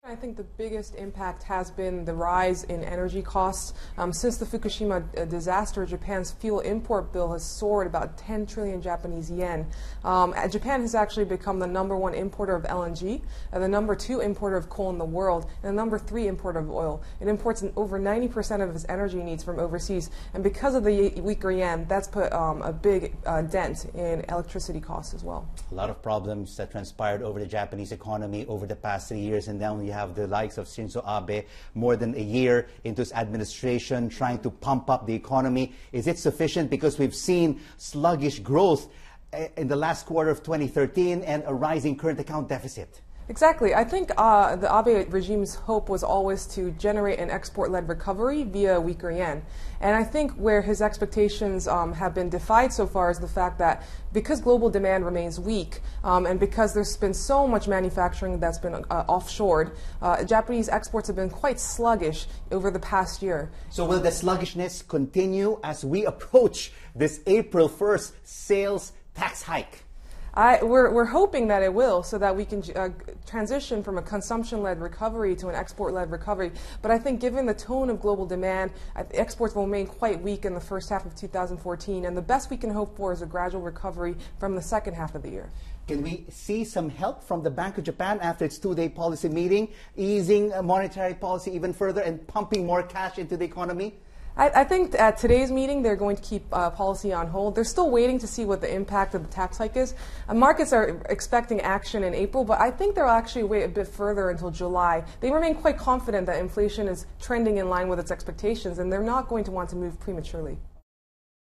I think the biggest impact has been the rise in energy costs. Since the Fukushima disaster, Japan's fuel import bill has soared about 10 trillion Japanese yen. Japan has actually become the #1 importer of LNG, the #2 importer of coal in the world, and the #3 importer of oil. It imports over 90% of its energy needs from overseas, and because of the weaker yen, that's put a big dent in electricity costs as well. A lot of problems that transpired over the Japanese economy over the past 3 years, and now you have the likes of Shinzo Abe more than a year into his administration trying to pump up the economy. Is it sufficient? Because we've seen sluggish growth in the last quarter of 2013 and a rising current account deficit. Exactly. I think the Abe regime's hope was always to generate an export-led recovery via weaker yen. And I think where his expectations have been defied so far is the fact that because global demand remains weak and because there's been so much manufacturing that's been offshored, Japanese exports have been quite sluggish over the past year. So will the sluggishness continue as we approach this April 1st sales tax hike? We're hoping that it will, so that we can transition from a consumption-led recovery to an export-led recovery. But I think given the tone of global demand, exports will remain quite weak in the first half of 2014, and the best we can hope for is a gradual recovery from the second half of the year. Can we see some help from the Bank of Japan after its two-day policy meeting, easing monetary policy even further and pumping more cash into the economy? I think at today's meeting they're going to keep policy on hold. They're still waiting to see what the impact of the tax hike is. Markets are expecting action in April, but I think they'll actually wait a bit further until July. They remain quite confident that inflation is trending in line with its expectations, and they're not going to want to move prematurely.